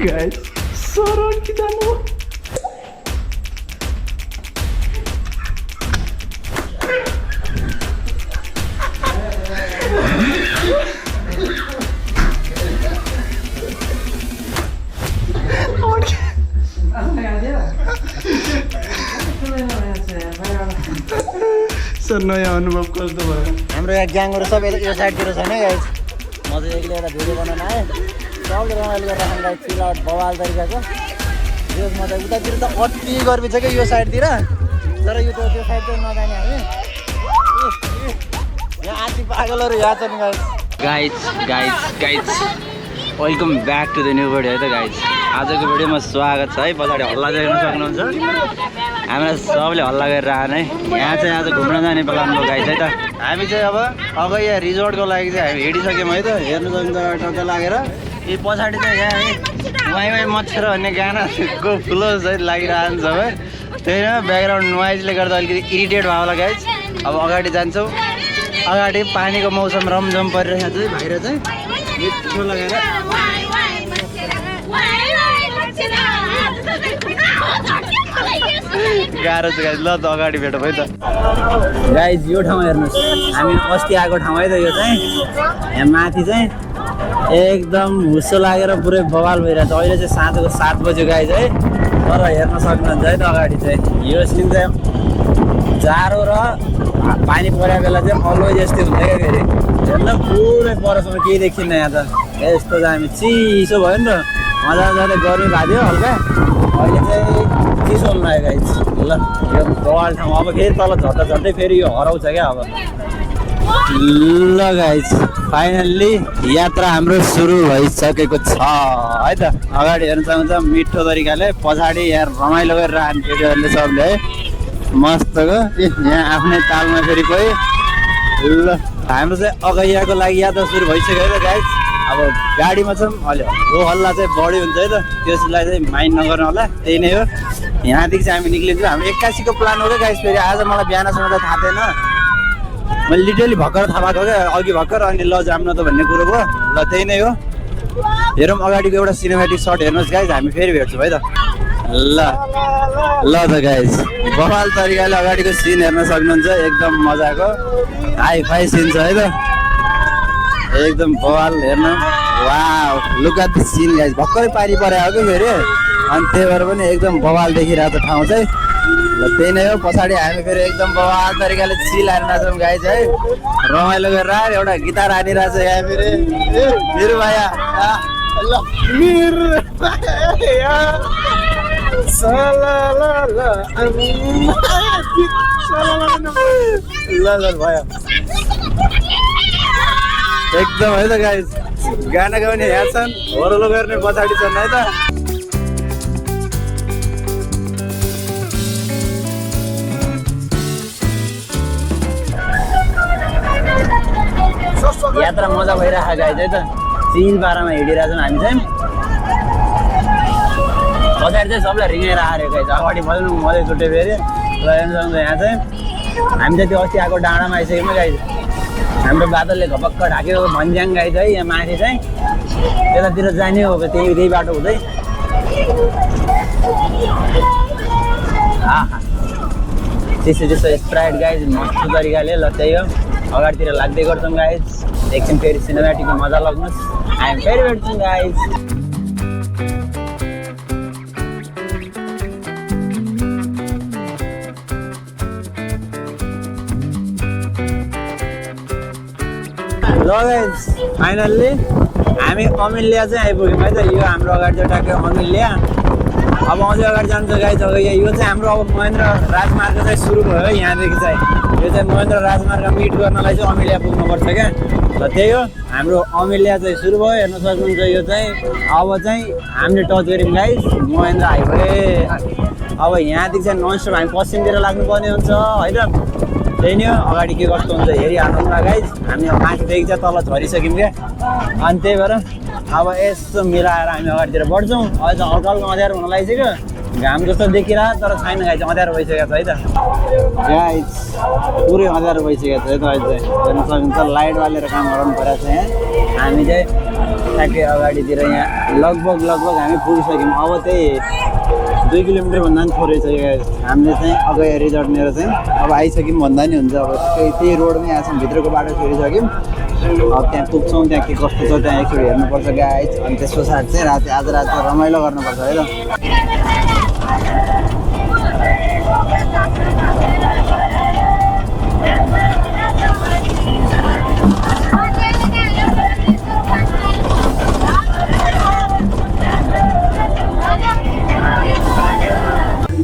Guys Saran कि जानु sir नयाँ अनुभव कस्तो भयो हाम्रो यहाँ ग्याङहरू सबै यो साइडतिर छैन गाइस म चाहिँ एक्लै एउटा भिडियो बनाउन आएँ सबले रमाइलो गरेर राख्नु गाइस चिल आउट बवाल तरिकाको त्यसमा त उतातिर त अति गर्मी छ क्या यो साइडतिर तर यो त त्यो साइड चाहिँ नजाने हामी यहाँ आदि पागलहरू यहाँ छन् guys welcome back to the new video है त गाइस आजको भिडियोमा स्वागत छ है पछाडि हल्ला देख्न सक्नुहुन्छ हामीलाई सबले हल्ला गरेर आने यहाँ चाहिँ आज घुम्न जाने प्लान भयो गाइस है त हामी चाहिँ अब अगाडि यहाँ रिजोर्टको लागि चाहिँ हामी हिँडिसक्यौँ है त हेर्नु सक्नुहुन्छ टक्क लागेर यी पछाडि चाहिँ यहाँ वाइ वाइ मच्छर भन्ने गानाको फ्लो चाहिँ लागिरहन्छ है त्यही न ब्याकग्राउन्ड नोइजले गर्दा अलिकति इरिटेट भयो होला गाइस अब अगाडि जान्छौँ अगाडि पानीको मौसम रमझम परिरहेको छ बाहिर चाहिँ मिठो लगेर गाह्रो छ गाइस ल त अगाडि भेटौँ है त गाइस यो ठाउँ हेर्नुहोस् हामी अस्ति आएको ठाउँ है त यो चाहिँ यहाँ माथि चाहिँ एकदम हुस्सो लागेर पुरै बवाल भइरहेको छ अहिले चाहिँ साँझको 7 बज्यो गाइस है तर हेर्न सक्नुहुन्छ है त अगाडि चाहिँ यो सिन चाहिँ जाडो र पानी परेको बेला चाहिँ अलवेज यस्तै हुन्छ क्या फेरि हेर्न पुरै परसम्म केही देखिन्न यहाँ त यस्तो चाहिँ हामी चिसो भयो नि त मजाले गर्मी भएको थियो हल्का अहिले चाहिँ चिसो हुनु लाग्यो गाइस ल यो बवाल ठाउँ अब फेरि तल झट्टै फेरि यो हराउँछ क्या अब ल गाइस फाइनल्ली यात्रा हाम्रो सुरु भइसकेको छ है त अगाडि हेर्न सक्नुहुन्छ मिठो तरिकाले पछाडि यहाँ रमाइलो गरेर हामी केटीहरूले सबले है मस्तको यहाँ आफ्नै तालमा फेरि कोही ल हाम्रो चाहिँ अगैयाको लागि यात्रा सुरु भइसक्यो है त गाइस अब गाडीमा छौँ अलि हो हल्ला चाहिँ बढी हुन्छ है त त्यसलाई चाहिँ माइन्ड नगर्नु होला त्यही नै हो यहाँदेखि चाहिँ हामी निक्लिन्छौँ हाम्रो 81को प्लान हो क्या गाइस फेरि आज मलाई बिहानसम्म त थाहा थिएन मैले लिटरली भर्खर थाहा भएको क्या अघि भर्खर अनि ल जाम्न त भन्ने कुरो भयो ल त्यही नै हो हेरौँ अगाडिको एउटा सिनेमेटिक सर्ट हेर्नुहोस् गाइस हामी फेरि भेट्छौँ है त ल त गाइस बवाल तरिकाले अगाडिको सिन हेर्न सक्नुहुन्छ एकदम मजाको हाई फाई सिन छ है त एकदम बवाल हेर्न wow look at the scene guys भर्खरै पानी परेको कि फेरि अनि त्यही भएर पनि एकदम बवाल देखिरहेको छ ठाउँ चाहिँ ल त्यही नै हो पछाडि हामी फेरि एकदम बवाल तरिकाले चिल हानिरहेछौँ गाइस है रमाइलो गरेर एउटा गिटार हानिरहेछ यहाँ फेरि मेरो भाया ल मेरो ल भयो एकदम है त गाइस गाना गाउने यहाँ छन् होरलो गर्ने पछाडि छन् है त यात्रा मजा भइरहेको गाइस है त चिल पारामा हिँडिरहेछौँ हामी चाहिँ पछाडि चाहिँ सबलाई रिङेर आएर गाइस अगाडि मजा छुट्यो फेरि ल हेर्नु सक्नुहुन्छ यहाँ चाहिँ हामी चाहिँ त्यो अस्ति आएको डाँडामा आइसक्यौँ गाइस हाम्रो बादलले घपक्क ढाकेको भन्ज्याङ गाइस है यहाँ माथि चाहिँ त्यतातिर जाने हो त्यही बाटो हुँदै त्यसो स्प्राइट गाइस मस्त तरिकाले ल त्यही हो अगाडितिर लाग्दै गर्छौँ गाइस एकछिन फेरि सिनेमेटिकको मजा लाग्नुहोस् हामी फेरि भेट्छौँ गाइस ल गाइस फाइनल्ली हामी अमिलिया चाहिँ आइपुग्यौँ है त यो हाम्रो अगाडि चाहिँ ट्याक्कै अमिलिया अब अझै अगाडि जान्छ गाइस अब यो चाहिँ हाम्रो अब महेन्द्र राजमार्ग चाहिँ सुरु भयो यहाँदेखि चाहिँ यो चाहिँ महेन्द्र राजमार्ग मिट गर्नलाई चाहिँ अमिलिया पुग्नुपर्छ क्या ल त्यही हो हाम्रो अमिलिया चाहिँ सुरु भयो हेर्न सक्नुहुन्छ यो चाहिँ अब चाहिँ हामीले टच गऱ्यौँ गाइस महेन्द्र हाइवे अब यहाँदेखि चाहिँ ननस्टप हामी पश्चिमतिर लाग्नुपर्ने हुन्छ है त त्यही नै हो अगाडि के कस्तो हुन्छ हेरिहाल्नु न गाइस हामी माथिदेखि चाहिँ तल झरिसक्यौँ क्या अनि त्यही भएर अब यसो मिलाएर हामी अगाडितिर बढ्छौँ अहिले चाहिँ हल्का हल्का अँध्यारो हुन लागिसक्यो घाम जस्तो देखिरहेको तर छैन गाइस अँध्यारो भइसकेको छ है त गाइस पुरै अँध्यारो भइसकेको छ है त अहिले चाहिँ हेर्न सक्नुहुन्छ लाइट बालेर काम गराउनु परेको छ यहाँ हामी चाहिँ ठ्याक्कै अगाडितिर यहाँ लगभग हामी पुगिसक्यौँ। अब त्यही 2 किलोमिटरभन्दा पनि थोरै छ गाइज। हामीले चाहिँ अगाडि रिजर्टनिर चाहिँ अब आइसक्यौँ भन्दा नि हुन्छ। अब त्यही रोडमै आएछौँ, भित्रको बाटो छोडिसक्यौँ। अब त्यहाँ पुग्छौँ, त्यहाँ के कस्तो छ त्यहाँ एकचोटि हेर्नुपर्छ गाइज। अनि त्यस पछाडि चाहिँ आज राति रमाइलो गर्नुपर्छ है त।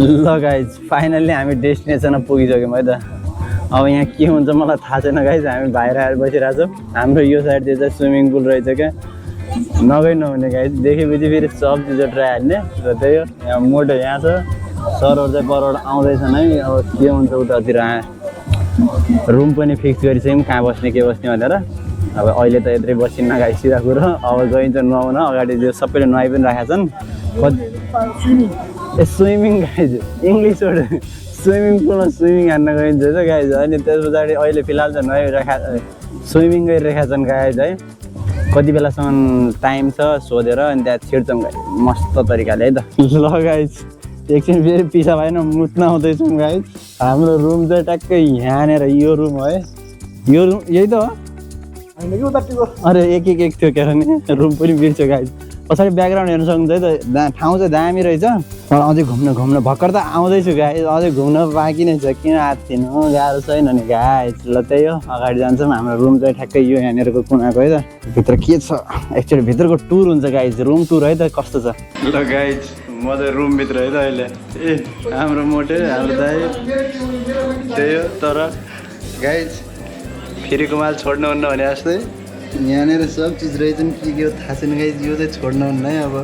ल गाइज फाइनल्ली हामी डेस्टिनेसनमा पुगिसक्यौँ है त। अब यहाँ के हुन्छ मलाई थाहा छैन गाइज। हामी बाहिर आएर बसिरहेको छौँ। हाम्रो यो साइडतिर चाहिँ स्विमिङ पुल रहेछ क्या, नगइ नहुने गाइज। देखेपछि फेरि सब चिज ट्राइहाल्ने र त्यही हो। यहाँ मोटो यहाँ छ, सरहरू चाहिँ परबाट आउँदैछन् है। अब के हुन्छ उतातिर रुम पनि फिक्स गरिसक्यौँ, कहाँ बस्ने के बस्ने भनेर। अब अहिले त यत्रै बसिन्न गाइज, सिधा कुरो। अब गइन्छ नुहाउन, अगाडि त्यो सबैले नुहाइ पनि राखेका छन्। Swimming guys, English word swimming पुलमा स्विमिङ हान्न गइन्छ त गाइज। अनि त्यस पछाडि अहिले फिलहाल चाहिँ नुहाइरहेका स्विमिङ गरिरहेका छन् गाइज है। कति बेलासम्म टाइम छ सोधेर अनि त्यहाँ छिर्छौँ गाइज मस्त तरिकाले है त। ल गाइज एकछिन फेरि पिसा भएन, मुत्न आउँदैछौँ गाइज। हाम्रो रुम चाहिँ ट्याक्कै यहाँनिर यो रुम है। यो रुम यही त हो? अरे एक थियो क्या नि, रुम पनि बिर्स्यो गाइज। पछाडि ब्याकग्राउन्ड हेर्न सक्नुहुन्छ है त, ठाउँ चाहिँ दामी रहेछ। अझै घुम्न भर्खर त आउँदैछु गाइज, अझै घुम्न बाँकी नै छ। किन आत्तिनु, गाह्रो छैन नि गाइज। ल त्यही हो, अगाडि जान्छौँ। हाम्रो रुम चाहिँ ठ्याक्कै यो यहाँनिरको कुनाको है त। भित्र के छ एकचोटि भित्रको टुर हुन्छ गाइज, रुम टुर है त कस्तो छ। ल गाइज म चाहिँ रुमभित्र है त अहिले। ए हाम्रो मोटे हाम्रो दाइ त्यही हो। तर गाइज फेरिको माल छोड्नुहुन्न भने जस्तै यहाँनिर सब चिज रहेछन्। के हो थाहा छैन गाइज, यो चाहिँ छोड्नुहुन्न है। अब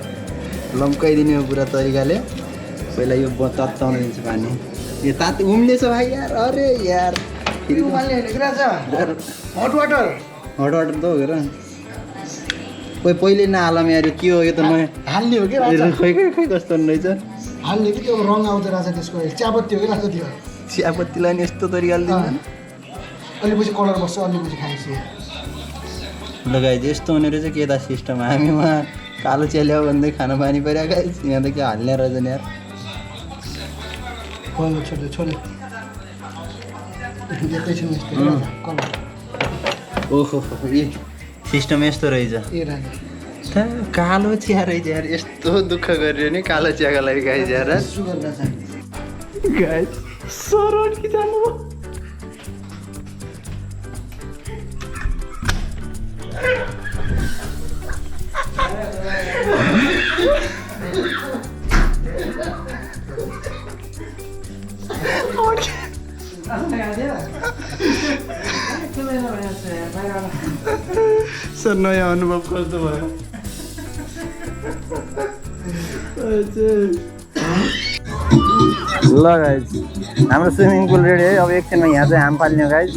लम्काइदिने हो पुरा तरिकाले। पहिला यो तत्ताउन दिन्छ पानी। यो तातो उम्लेछ भाइ यार। अरे यार फेरि हट वाटर त हो र। कोही पहिले नहालौँ यार, यो के हो यो त नयाँ हाल्ने हो कि खै कस्तो रहेछ। हाल्ने कि त्यो रङ आउँछ रहेछ त्यसको, चियापत्ती हो कि रहेछ त्यो। चियापत्तीलाई नि यस्तो तरिकाले दिन्छ। अलि पछि कलर बस्छ, अलि पछि खाइन्छ। ल गाइज यस्तो हुने रहेछ के त सिस्टम। हामी उहाँ कालो चिया ल्याऊ भन्दै खाना पानी पऱ्यो गाइज। यहाँ त के हाल्ने रहेछ नि यार। ओहो ए सिस्टम यस्तो रहेछ। कालो चिया रहेछ यार। यस्तो दुःख गरियो नि कालो चियाको लागि गाइज यार। गाइज सरन कि जानु सर नयाँ अनुभव कस्तो भयो? ल गाइज हाम्रो स्विमिङ पुल रेडी है। अब एकछिनमा यहाँ चाहिँ हाम फाल्ने हो गाइज।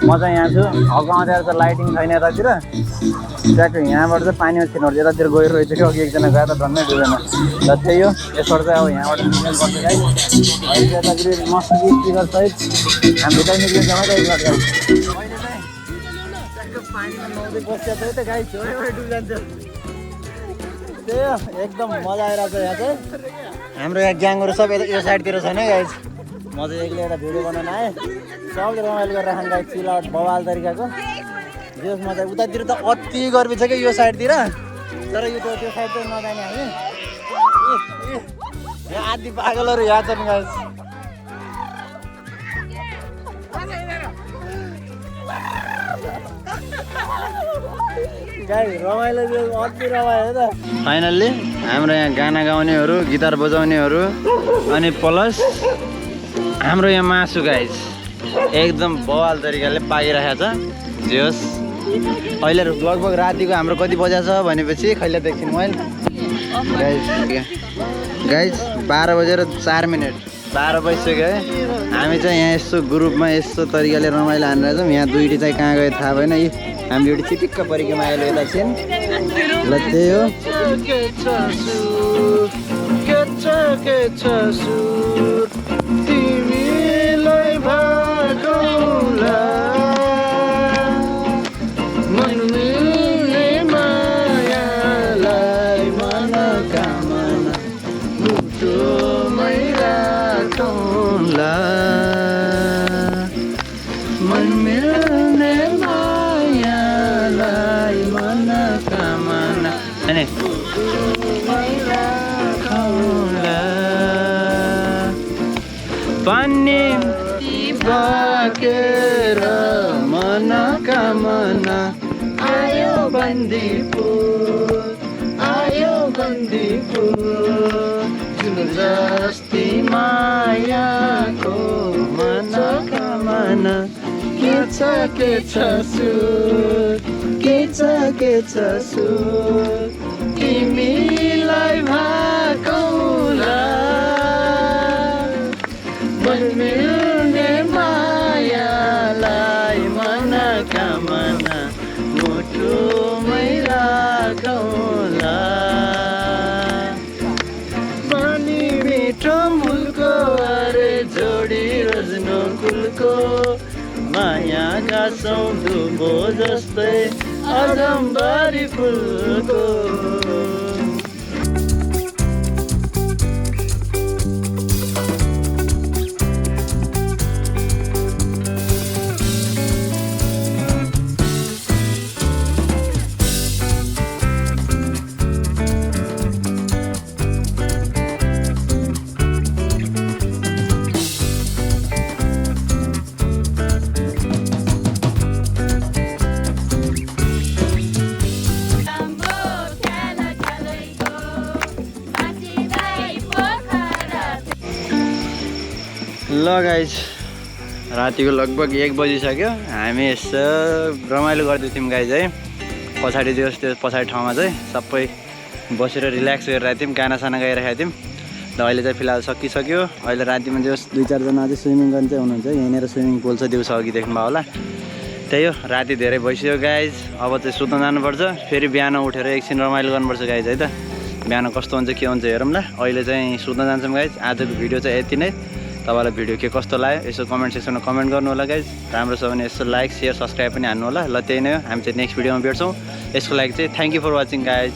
म चाहिँ यहाँ छु, अगाउँतिर चाहिँ लाइटिङ छैन यतातिर। ट्याक्कै यहाँबाट चाहिँ पानीमा छिर्नुपर्छ। यतातिर गएर रहेछ कि अघि एकजना गयो त धन्नै दुईजना। र त्यही हो, यसबाट चाहिँ अब यहाँबाट निस्किनुपर्छ गाइज। अहिले यतातिर मस्त स्पिकर सहित हामी भित्र निस्किन्छौँ है त एकबाट गाइज। अहिले चाहिँ ट्याक्कै पानीमा नुहाउँदै बसिया छ है त गाइज, छोडेबाट डुब्जान्छ। त्यही हो, एकदम मजा आइरहेको छ यहाँ चाहिँ। हाम्रो यहाँ ग्याङहरू सब यो साइडतिर छैन गाइज। म चाहिँ एक्लै एउटा भिडियो बनाउन आएँ। सबले रमाइलो गरेर राख्नु गाइज, चिलाउट बवाल तरिकाको। जसमा चाहिँ उतातिर त अति गर्मी छ कि यो साइडतिर। तर यो त्यो साइड चाहिँ नजाने हामी। यहाँ आदि पागलहरू यहाँ छन् गाइज। रमाइलो अति रमाइलो त। फाइनल्ली हाम्रो यहाँ गाना गाउनेहरू, गिटार बजाउनेहरू अनि प्लस हाम्रो यहाँ मासु गाइज एकदम बवाल तरिकाले पाकिरहेको छ। जे होस् अहिले लगभग रातिको हाम्रो कति बजा छ भनेपछि कहिले देख्छौँ मैले गाइज 12 बजेर 4 मिनट 12 बजिसक्यो है। हामी चाहिँ यहाँ यस्तो ग्रुपमा यस्तो तरिकाले रमाइलो हानेर छौँ। यहाँ दुईटी चाहिँ कहाँ गयो थाहा भएन। यी हामी एउटा चिटिक्क परिक्रमा आयो यता छिन्। ल त्यही हो, मनोकामना मुटुमै राखौँला मन मिल्ने मायालाई मनोकामना अनि पानी बाकेर मनोकामना आयो बन्दीपुर जुन जस्ती मायाको मनोकामना के छ सुर तिमीलाई भाकौला मन मिल्ने मायालाई मनोकामना मुटुमै राखौँला पानी मिठो मुलको अरे जोडी रोज्नु कुलको माया गाँसौँ दुबो जस्तै अजम्बरी फुलको ल गाइज रातिको लगभग 1 बजिसक्यो हामी यसो रमाइलो गर्दैथ्यौँ गाइज है पछाडि त्यो पछाडि ठाउँमा चाहिँ सबै बसेर रिल्याक्स गरिरहेको थियौँ गानासाना गाइरहेको थियौँ र अहिले चाहिँ फिलहाल सकिसक्यो अहिले रातिमा चाहिँ 2-4 जना अझै स्विमिङ गर्ने चाहिँ हुनुहुन्छ यहाँनिर स्विमिङ पुल छ दिउँसो अघि देख्नुभयो होला त्यही हो राति धेरै भइसक्यो गाइज अब चाहिँ सुत्न जानुपर्छ फेरि बिहान उठेर एकछिन रमाइलो गर्नुपर्छ गाइज है त बिहान कस्तो हुन्छ के हुन्छ हेरौँ ल अहिले चाहिँ सुत्न जान्छौँ गाइज आजको भिडियो चाहिँ यति नै तपाईँलाई भिडियो के कस्तो लाग्यो यसो कमेन्ट सेक्सनमा कमेन्ट गर्नु होला गाइज राम्रो छ भने यसो लाइक सेयर सब्सक्राइब पनि हान्नु होला ल त्यही नै हो हामी चाहिँ नेक्स्ट भिडियोमा भेट्छौँ यसको लागि चाहिँ thank you for watching guys